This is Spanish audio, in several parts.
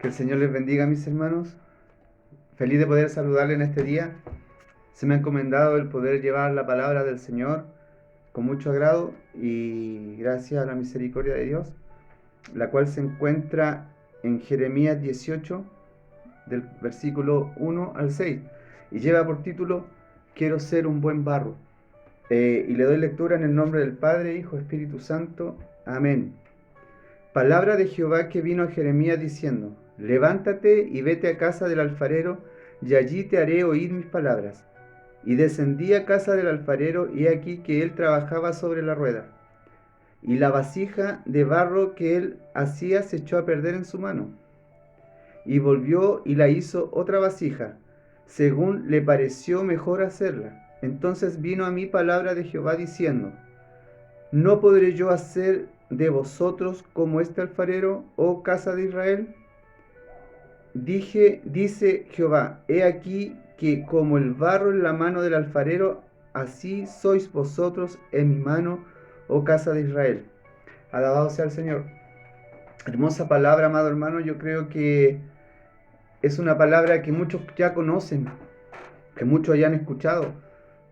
Que el Señor les bendiga, mis hermanos. Feliz de poder saludarles en este día. Se me ha encomendado el poder llevar la palabra del Señor con mucho agrado y gracias a la misericordia de Dios, la cual se encuentra en Jeremías 18, del versículo 1 al 6, y lleva por título Quiero ser un buen barro. Y le doy lectura en el nombre del Padre, Hijo, Espíritu Santo. Amén. Palabra de Jehová que vino a Jeremías diciendo: Levántate y vete a casa del alfarero, y allí te haré oír mis palabras. Y descendí a casa del alfarero, y he aquí que él trabajaba sobre la rueda. Y la vasija de barro que él hacía se echó a perder en su mano. Y volvió y la hizo otra vasija, según le pareció mejor hacerla. Entonces vino a mí palabra de Jehová diciendo: ¿No podré yo hacer de vosotros como este alfarero, oh casa de Israel? Dice Jehová: He aquí que como el barro en la mano del alfarero, así sois vosotros en mi mano, oh casa de Israel. Alabado sea el Señor. Hermosa palabra, amado hermano. Yo creo que es una palabra que muchos ya conocen, que muchos ya han escuchado.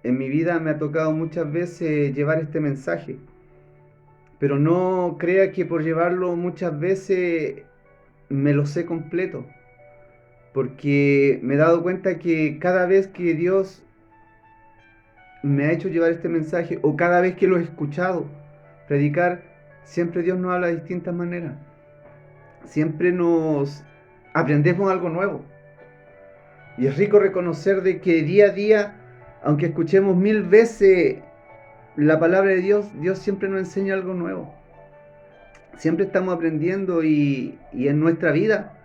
En mi vida me ha tocado muchas veces llevar este mensaje, pero no crea que por llevarlo muchas veces me lo sé completo, porque me he dado cuenta que cada vez que Dios me ha hecho llevar este mensaje, o cada vez que lo he escuchado predicar, siempre Dios nos habla de distintas maneras. Siempre nos aprendemos algo nuevo. Y es rico reconocer de que día a día, aunque escuchemos 1000 veces la palabra de Dios, Dios siempre nos enseña algo nuevo. Siempre estamos aprendiendo y en nuestra vida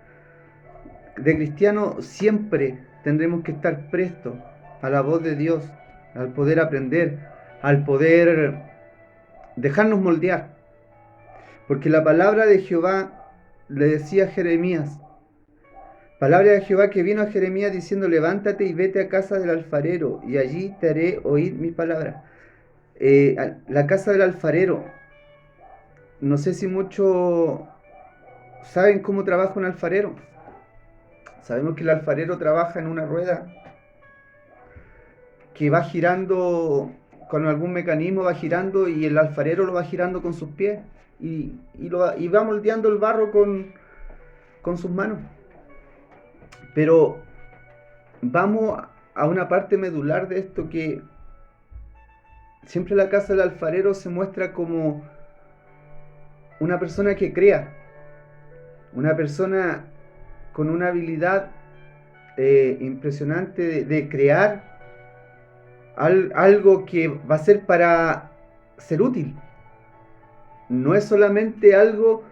de cristiano siempre tendremos que estar prestos a la voz de Dios, al poder aprender, al poder dejarnos moldear. Porque la palabra de Jehová le decía a Jeremías, palabra de Jehová que vino a Jeremías diciendo: levántate y vete a casa del alfarero, y allí te haré oír mis palabras. La casa del alfarero, no sé si muchos saben cómo trabaja un alfarero. Sabemos que el alfarero trabaja en una rueda que va girando con algún mecanismo, va girando, y el alfarero lo va girando con sus pies y va moldeando el barro con sus manos. Pero vamos a una parte medular de esto, que siempre la casa del alfarero se muestra como una persona que crea, una persona con una habilidad impresionante de crear algo que va a ser para ser útil. No es solamente algo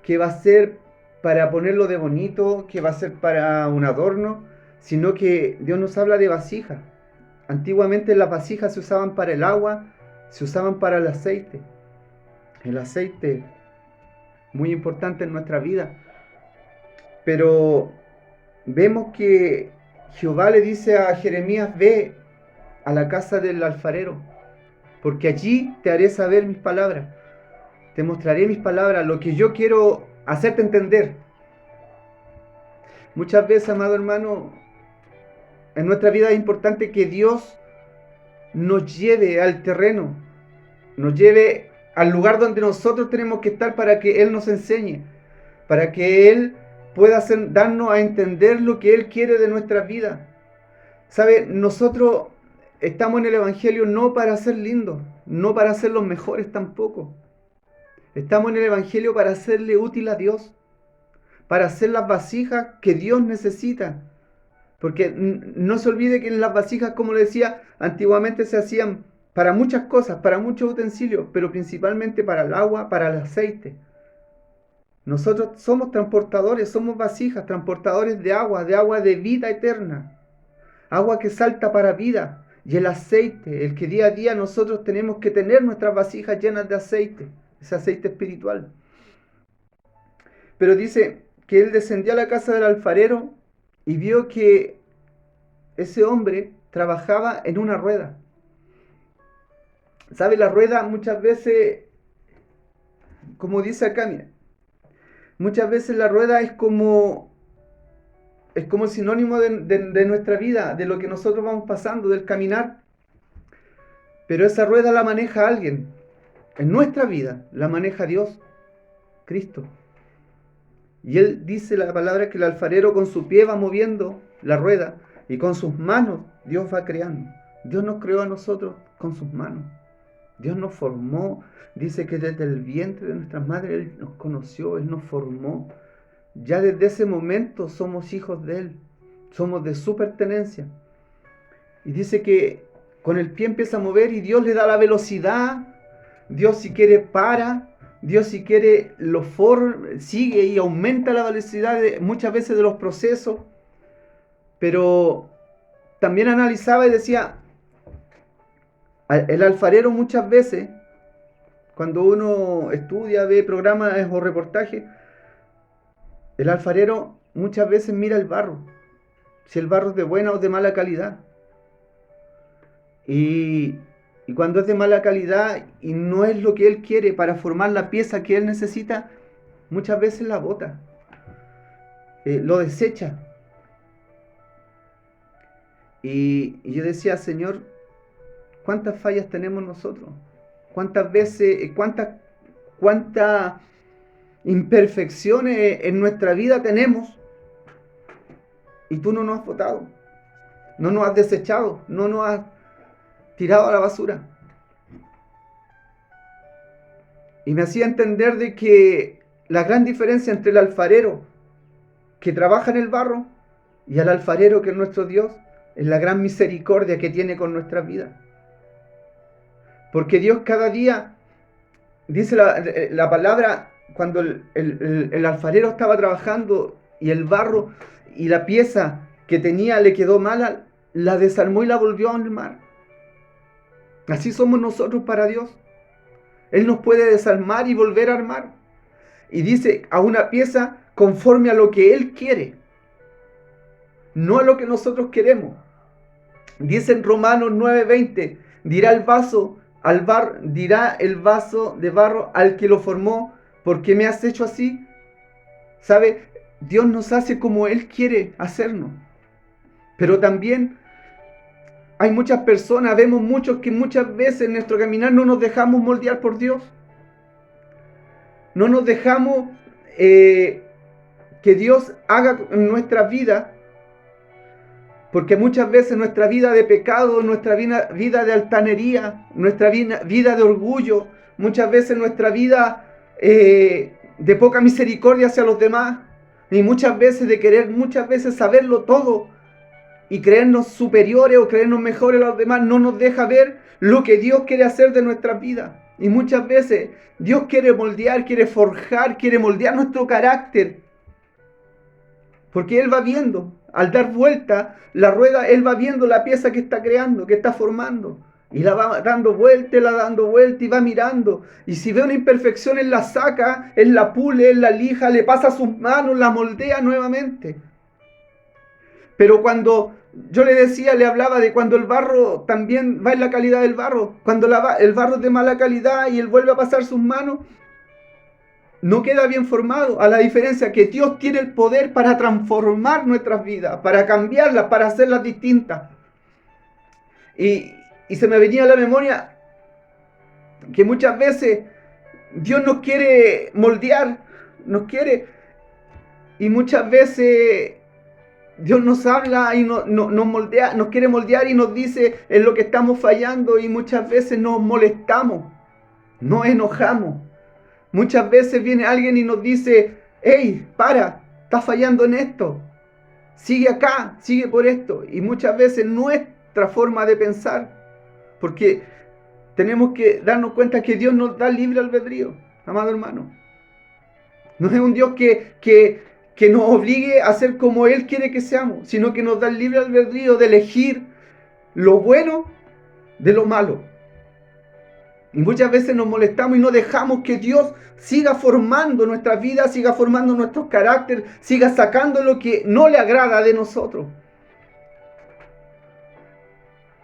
que va a ser para ponerlo de bonito, que va a ser para un adorno, sino que Dios nos habla de vasijas. Antiguamente las vasijas se usaban para el agua, se usaban para el aceite. El aceite, muy importante en nuestra vida. Pero vemos que Jehová le dice a Jeremías: ve a la casa del alfarero, porque allí te haré saber mis palabras. Te mostraré mis palabras, lo que yo quiero hacerte entender. Muchas veces, amado hermano, en nuestra vida es importante que Dios nos lleve al terreno, nos lleve al lugar donde nosotros tenemos que estar para que Él nos enseñe, para que Él pueda darnos a entender lo que Él quiere de nuestra vida. ¿Sabe? Nosotros estamos en el Evangelio no para ser lindos, no para ser los mejores tampoco. Estamos en el Evangelio para hacerle útil a Dios, para hacer las vasijas que Dios necesita. Porque no se olvide que en las vasijas, como le decía, antiguamente se hacían para muchas cosas, para muchos utensilios, pero principalmente para el agua, para el aceite. Nosotros somos transportadores, somos vasijas, transportadores de agua de vida eterna, agua que salta para vida. Y el aceite, el que día a día nosotros tenemos que tener nuestras vasijas llenas de aceite, ese aceite espiritual. Pero dice que él descendió a la casa del alfarero y vio que ese hombre trabajaba en una rueda. ¿Sabe? La rueda muchas veces, como dice acá, mira, Muchas veces la rueda es como el sinónimo de nuestra vida, de lo que nosotros vamos pasando, del caminar. Pero esa rueda la maneja alguien. En nuestra vida la maneja Dios, Cristo. Y Él dice la palabra que el alfarero con su pie va moviendo la rueda y con sus manos Dios va creando. Dios nos creó a nosotros con sus manos. Dios nos formó. Dice que desde el vientre de nuestras madres Él nos conoció, Él nos formó. Ya desde ese momento somos hijos de Él. Somos de su pertenencia. Y dice que con el pie empieza a mover y Dios le da la velocidad. Dios si quiere para. Dios si quiere sigue y aumenta la velocidad muchas veces de los procesos. Pero también analizaba y decía, el alfarero muchas veces, cuando uno estudia, ve programas o reportajes, el alfarero muchas veces mira el barro, si el barro es de buena o de mala calidad. Y cuando es de mala calidad y no es lo que él quiere para formar la pieza que él necesita, muchas veces la bota, lo desecha. Y yo decía, Señor, ¿cuántas fallas tenemos nosotros? ¿Cuántas veces, cuántas imperfecciones en nuestra vida tenemos? Y tú no nos has botado, no nos has desechado, no nos has tirado a la basura. Y me hacía entender de que la gran diferencia entre el alfarero que trabaja en el barro y el alfarero que es nuestro Dios es la gran misericordia que tiene con nuestra vida. Porque Dios cada día, dice la palabra, cuando el alfarero estaba trabajando y el barro y la pieza que tenía le quedó mala, la desarmó y la volvió a armar. Así somos nosotros para Dios. Él nos puede desarmar y volver a armar. Y dice a una pieza conforme a lo que Él quiere, no a lo que nosotros queremos. Dice en Romanos 9:20, dirá el vaso de barro al que lo formó, ¿por qué me has hecho así? ¿Sabe? Dios nos hace como Él quiere hacernos. Pero también hay muchas personas, vemos muchos que muchas veces en nuestro caminar no nos dejamos moldear por Dios. No nos dejamos que Dios haga en nuestra vida, porque muchas veces nuestra vida de pecado, nuestra vida de altanería, nuestra vida de orgullo, muchas veces nuestra vida de poca misericordia hacia los demás, y muchas veces de querer saberlo todo y creernos superiores o creernos mejores a los demás, no nos deja ver lo que Dios quiere hacer de nuestras vidas. Y muchas veces Dios quiere moldear, quiere forjar, quiere moldear nuestro carácter. Porque Él va viendo, al dar vuelta la rueda, Él va viendo la pieza que está creando, que está formando. Y la va dando vuelta y va mirando. Y si ve una imperfección, Él la saca, Él la pule, Él la lija, le pasa a sus manos, la moldea nuevamente. Pero cuando yo le hablaba de cuando el barro también va en la calidad del barro. Cuando el barro es de mala calidad y Él vuelve a pasar sus manos, no queda bien formado, a la diferencia que Dios tiene el poder para transformar nuestras vidas, para cambiarlas, para hacerlas distintas. Y se me venía a la memoria que muchas veces Dios nos quiere moldear, y muchas veces Dios nos habla y nos moldea, nos quiere moldear y nos dice en lo que estamos fallando, y muchas veces nos molestamos, nos enojamos. Muchas veces viene alguien y nos dice, hey, estás fallando en esto, sigue acá, sigue por esto. Y muchas veces nuestra forma de pensar, porque tenemos que darnos cuenta que Dios nos da libre albedrío, amado hermano. No es un Dios que nos obligue a ser como Él quiere que seamos, sino que nos da el libre albedrío de elegir lo bueno de lo malo. Y muchas veces nos molestamos y no dejamos que Dios siga formando nuestras vidas, siga formando nuestros caracteres, siga sacando lo que no le agrada de nosotros.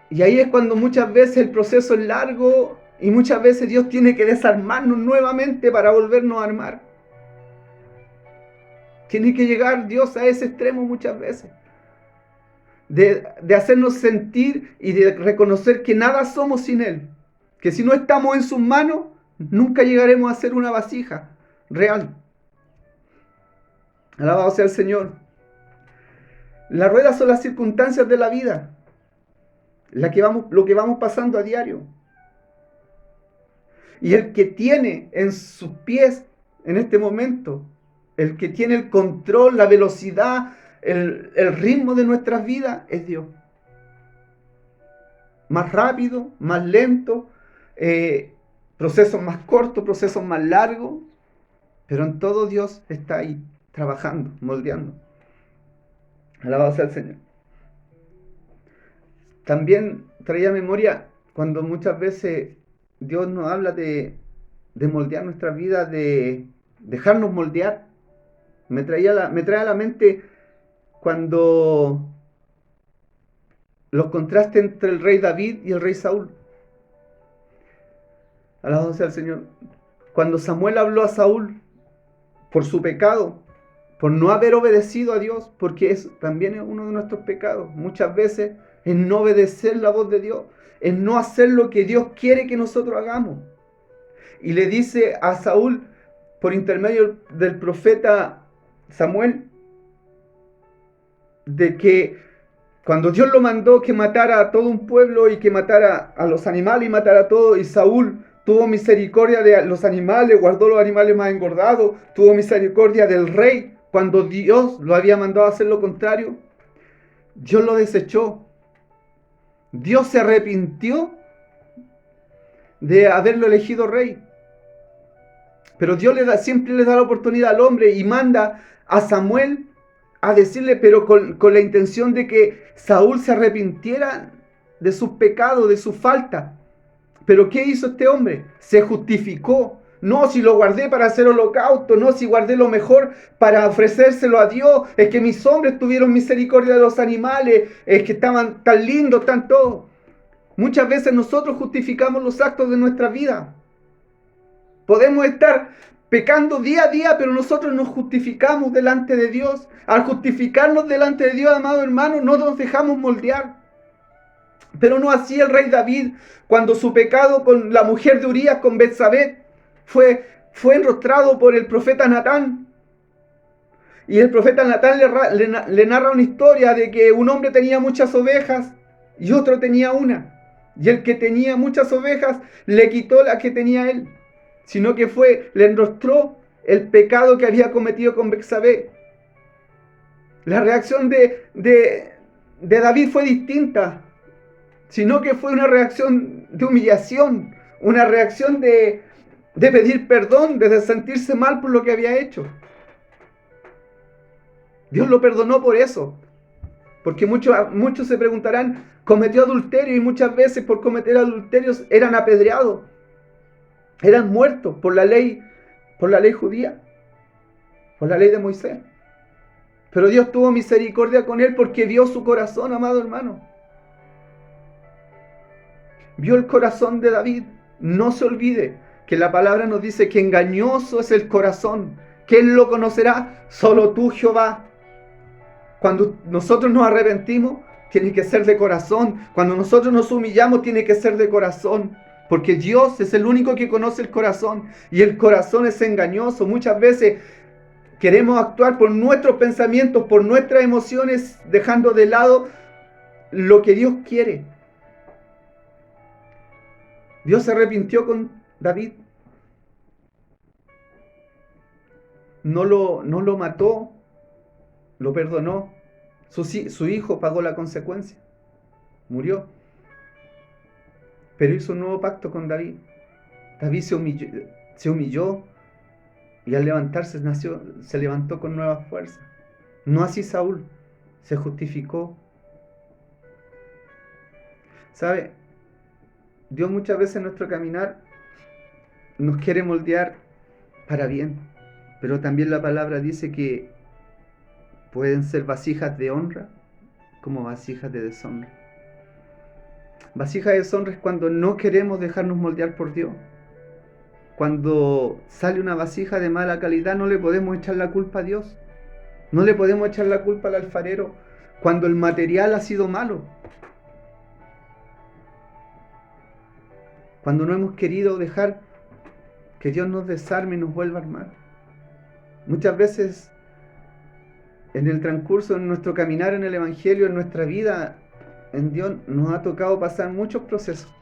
Y ahí es cuando muchas veces el proceso es largo y muchas veces Dios tiene que desarmarnos nuevamente para volvernos a armar. Tiene que llegar Dios a ese extremo muchas veces. De hacernos sentir y de reconocer que nada somos sin Él. Que si no estamos en sus manos, nunca llegaremos a ser una vasija real. Alabado sea el Señor. La rueda son las circunstancias de la vida. Lo que vamos pasando a diario. Y el que tiene en sus pies en este momento, el que tiene el control, la velocidad, el ritmo de nuestras vidas, es Dios. Más rápido, más lento, procesos más cortos, procesos más largos, pero en todo Dios está ahí, trabajando, moldeando. Alabado sea el Señor. También traía a memoria cuando muchas veces Dios nos habla de moldear nuestras vidas, de dejarnos moldear. Me trae a la mente cuando los contrastes entre el rey David y el rey Saúl. Alabado sea el Señor. Cuando Samuel habló a Saúl por su pecado, por no haber obedecido a Dios, porque eso también es uno de nuestros pecados. Muchas veces es no obedecer la voz de Dios, es no hacer lo que Dios quiere que nosotros hagamos. Y le dice a Saúl, por intermedio del profeta Samuel, de que cuando Dios lo mandó que matara a todo un pueblo y que matara a los animales y matara a todo, y Saúl tuvo misericordia de los animales, guardó los animales más engordados, tuvo misericordia del rey, cuando Dios lo había mandado a hacer lo contrario, Dios lo desechó. Dios se arrepintió de haberlo elegido rey. Pero Dios siempre le da la oportunidad al hombre y manda a Samuel a decirle, pero con la intención de que Saúl se arrepintiera de sus pecados, de su falta. Pero ¿qué hizo este hombre? Se justificó. No, si lo guardé para hacer holocausto, no, si guardé lo mejor para ofrecérselo a Dios, es que mis hombres tuvieron misericordia de los animales, es que estaban tan lindos, tan todo. Muchas veces nosotros justificamos los actos de nuestra vida. Podemos estar pecando día a día, pero nosotros nos justificamos delante de Dios. Al justificarnos delante de Dios, amado hermano, no nos dejamos moldear. Pero no así el rey David, cuando su pecado con la mujer de Urías, con Betsabé, fue enrostrado por el profeta Natán. Y el profeta Natán le narra una historia de que un hombre tenía muchas ovejas y otro tenía una. Y el que tenía muchas ovejas le quitó la que tenía él, sino que le enrostró el pecado que había cometido con Betsabé. La reacción de David fue distinta, sino que fue una reacción de humillación, una reacción de pedir perdón, de sentirse mal por lo que había hecho. Dios lo perdonó por eso, porque muchos se preguntarán, cometió adulterio, y muchas veces por cometer adulterios eran apedreados, eran muertos por la ley judía, por la ley de Moisés. Pero Dios tuvo misericordia con él porque vio su corazón, amado hermano. Vio el corazón de David. No se olvide que la palabra nos dice que engañoso es el corazón. ¿Quién lo conocerá? Solo tú, Jehová. Cuando nosotros nos arrepentimos, tiene que ser de corazón. Cuando nosotros nos humillamos, tiene que ser de corazón. Porque Dios es el único que conoce el corazón. Y el corazón es engañoso. Muchas veces queremos actuar por nuestros pensamientos, por nuestras emociones, dejando de lado lo que Dios quiere. Dios se arrepintió con David. No lo mató, lo perdonó. Su hijo pagó la consecuencia. Murió. Pero hizo un nuevo pacto con David. David se humilló y al levantarse se levantó con nuevas fuerzas. No así Saúl. Se justificó. ¿Sabe? Dios muchas veces en nuestro caminar nos quiere moldear para bien. Pero también la palabra dice que pueden ser vasijas de honra como vasijas de deshonra. Vasija de deshonra es cuando no queremos dejarnos moldear por Dios. Cuando sale una vasija de mala calidad, no le podemos echar la culpa a Dios. No le podemos echar la culpa al alfarero cuando el material ha sido malo. Cuando no hemos querido dejar que Dios nos desarme y nos vuelva a armar. Muchas veces en el transcurso, en nuestro caminar en el Evangelio, en nuestra vida en Dios, nos ha tocado pasar muchos procesos.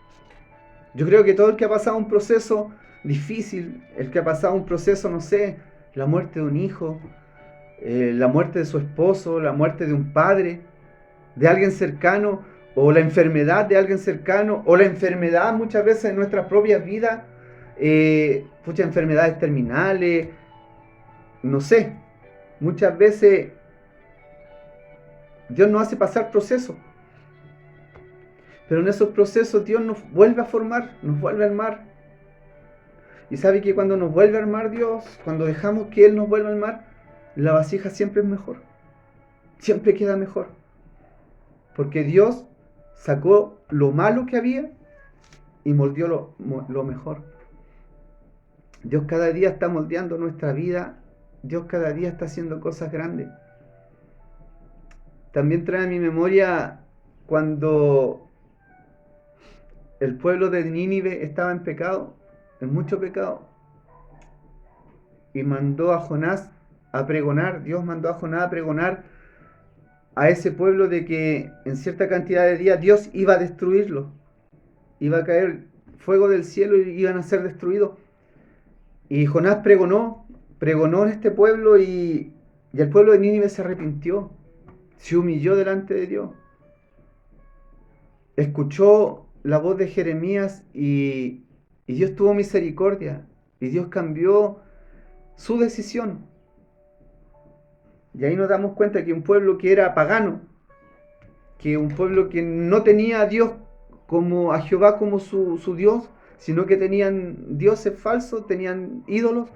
Yo creo que todo el que ha pasado un proceso difícil, el que ha pasado un proceso, no sé, la muerte de un hijo, la muerte de su esposo, la muerte de un padre, de alguien cercano, o la enfermedad de alguien cercano, o la enfermedad muchas veces en nuestras propias vidas, muchas enfermedades terminales, no sé, muchas veces Dios nos hace pasar procesos, pero en esos procesos Dios nos vuelve a formar, nos vuelve a armar. Y sabe que cuando nos vuelve a armar Dios, cuando dejamos que Él nos vuelva a armar, la vasija siempre es mejor, siempre queda mejor, porque Dios sacó lo malo que había y moldeó lo mejor. Dios cada día está moldeando nuestra vida, Dios cada día está haciendo cosas grandes. También trae a mi memoria cuando el pueblo de Nínive estaba en pecado, en mucho pecado, y mandó a Jonás a pregonar, Dios mandó a Jonás a pregonar a ese pueblo de que en cierta cantidad de días Dios iba a destruirlo, iba a caer fuego del cielo y iban a ser destruidos. Y Jonás pregonó en este pueblo y el pueblo de Nínive se arrepintió, se humilló delante de Dios, escuchó la voz de Jeremías y Dios tuvo misericordia y Dios cambió su decisión. Y ahí nos damos cuenta que un pueblo que era pagano, que un pueblo que no tenía a Dios como a Jehová como su Dios, sino que tenían dioses falsos, tenían ídolos,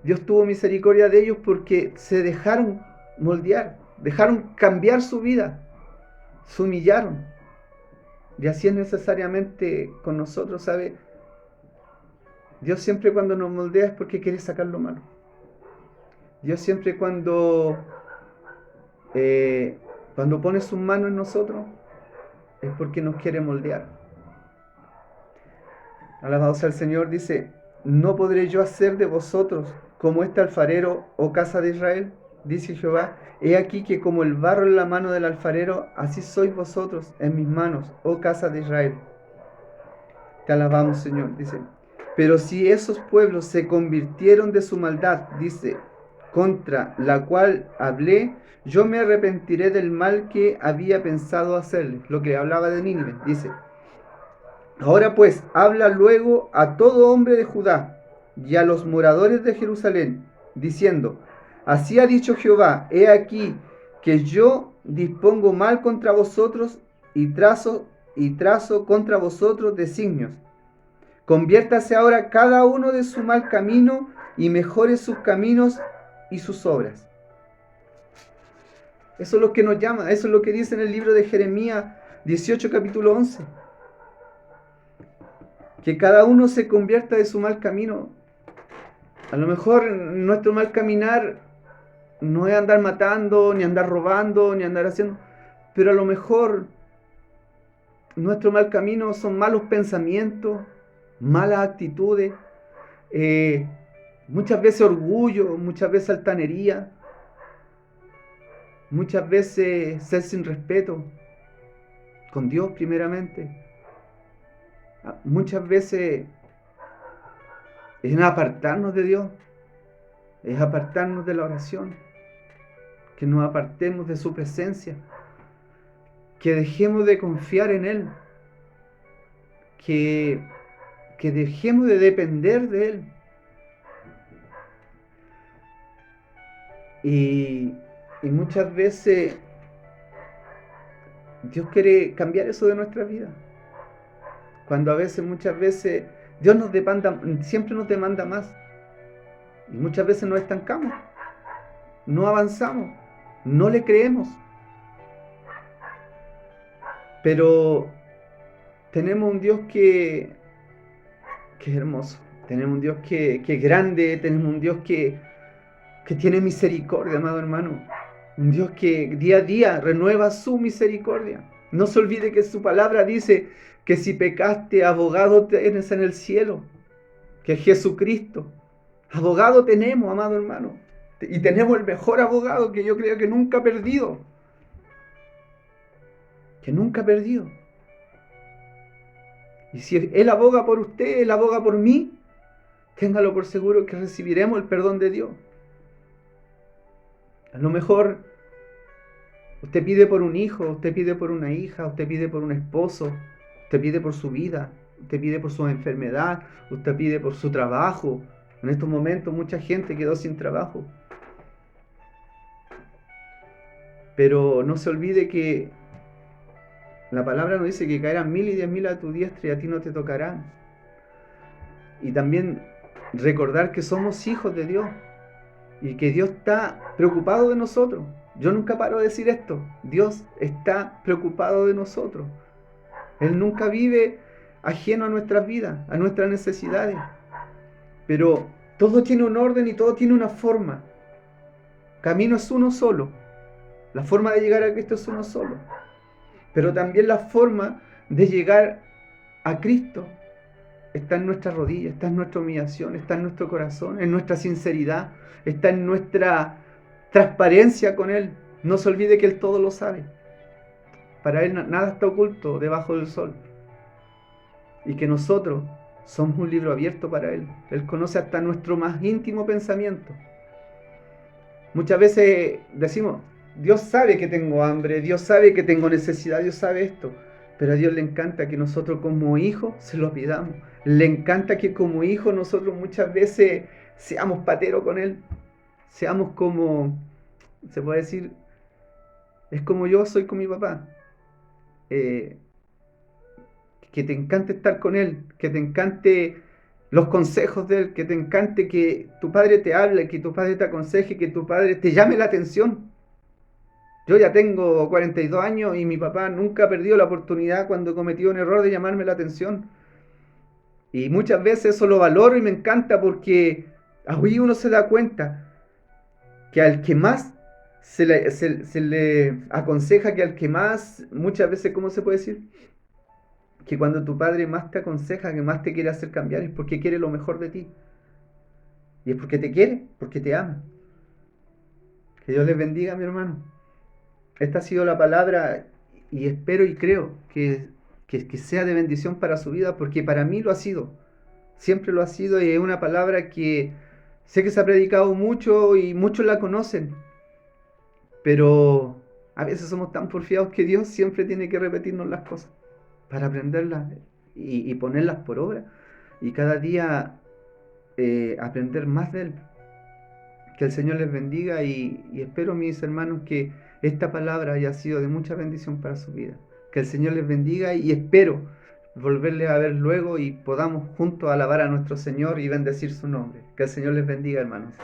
Dios tuvo misericordia de ellos porque se dejaron moldear, dejaron cambiar su vida, se humillaron. Y así es necesariamente con nosotros, ¿sabe? Dios siempre cuando nos moldea es porque quiere sacar lo malo. Dios siempre cuando pone sus manos en nosotros es porque nos quiere moldear. Alabado sea el Señor, dice, ¿no podré yo hacer de vosotros como este alfarero, oh casa de Israel? Dice Jehová, he aquí que como el barro en la mano del alfarero, así sois vosotros en mis manos, oh casa de Israel. Te alabamos, Señor, dice. Pero si esos pueblos se convirtieron de su maldad, dice, contra la cual hablé, yo me arrepentiré del mal que había pensado hacerles. Lo que hablaba de Nínive, dice. Ahora pues, habla luego a todo hombre de Judá y a los moradores de Jerusalén, diciendo, así ha dicho Jehová, he aquí que yo dispongo mal contra vosotros y trazo contra vosotros designios. Conviértase ahora cada uno de su mal camino y mejore sus caminos y sus obras. Eso es lo que nos llama, eso es lo que dice en el libro de Jeremías 18, capítulo 11. Que cada uno se convierta de su mal camino. A lo mejor nuestro mal caminar no es andar matando, ni andar robando, ni andar haciendo, pero a lo mejor nuestro mal camino son malos pensamientos, malas actitudes, muchas veces orgullo, muchas veces altanería, muchas veces ser sin respeto, con Dios primeramente. Muchas veces es apartarnos de Dios, es apartarnos de la oración, que nos apartemos de su presencia, que dejemos de confiar en Él, que dejemos de depender de Él. Y muchas veces Dios quiere cambiar eso de nuestra vida. Cuando muchas veces, Dios siempre nos demanda más. Y muchas veces nos estancamos, no avanzamos, no le creemos. Pero tenemos un Dios que es hermoso, tenemos un Dios que es grande, tenemos un Dios que que tiene misericordia, amado hermano. Un Dios que día a día renueva su misericordia. No se olvide que su palabra dice que si pecaste, abogado tienes en el cielo, que es Jesucristo. Abogado tenemos, amado hermano. Y tenemos el mejor abogado que yo creo que nunca ha perdido. Que nunca ha perdido. Y si Él aboga por usted, Él aboga por mí, téngalo por seguro que recibiremos el perdón de Dios. A lo mejor usted pide por un hijo, usted pide por una hija, usted pide por un esposo, usted pide por su vida, usted pide por su enfermedad, usted pide por su trabajo. En estos momentos mucha gente quedó sin trabajo. Pero no se olvide que la palabra nos dice que caerán 1000 y 10.000 a tu diestra y a ti no te tocarán. Y también recordar que somos hijos de Dios y que Dios está preocupado de nosotros. Yo nunca paro de decir esto. Dios está preocupado de nosotros. Él nunca vive ajeno a nuestras vidas, a nuestras necesidades. Pero todo tiene un orden y todo tiene una forma. Camino es uno solo. La forma de llegar a Cristo es uno solo. Pero también la forma de llegar a Cristo está en nuestras rodillas, está en nuestra humillación, está en nuestro corazón, en nuestra sinceridad, está en nuestra transparencia con Él. No se olvide que Él todo lo sabe. Para Él nada está oculto debajo del sol. Y que nosotros somos un libro abierto para Él. Él conoce hasta nuestro más íntimo pensamiento. Muchas veces decimos, Dios sabe que tengo hambre, Dios sabe que tengo necesidad, Dios sabe esto. Pero a Dios le encanta que nosotros como hijos se lo pidamos. Le encanta que como hijos nosotros muchas veces seamos pateros con Él. Seamos como, se puede decir, es como yo soy con mi papá. Que te encante estar con Él, que te encante los consejos de Él, que te encante que tu padre te hable, que tu padre te aconseje, que tu padre te llame la atención. Yo ya tengo 42 años y mi papá nunca ha perdido la oportunidad cuando cometió un error de llamarme la atención. Y muchas veces eso lo valoro y me encanta porque ahí uno se da cuenta que al que más se le aconseja, que al que más, muchas veces, ¿cómo se puede decir? Que cuando tu padre más te aconseja, que más te quiere hacer cambiar, es porque quiere lo mejor de ti. Y es porque te quiere, porque te ama. Que Dios les bendiga, mi hermano. Esta ha sido la palabra y espero y creo que sea de bendición para su vida, porque para mí lo ha sido. Siempre lo ha sido y es una palabra que sé que se ha predicado mucho y muchos la conocen. Pero a veces somos tan porfiados que Dios siempre tiene que repetirnos las cosas para aprenderlas y ponerlas por obra. Y cada día aprender más de Él. Que el Señor les bendiga y espero, mis hermanos, que esta palabra haya sido de mucha bendición para su vida. Que el Señor les bendiga y espero volverles a ver luego y podamos juntos alabar a nuestro Señor y bendecir su nombre. Que el Señor les bendiga, hermanos.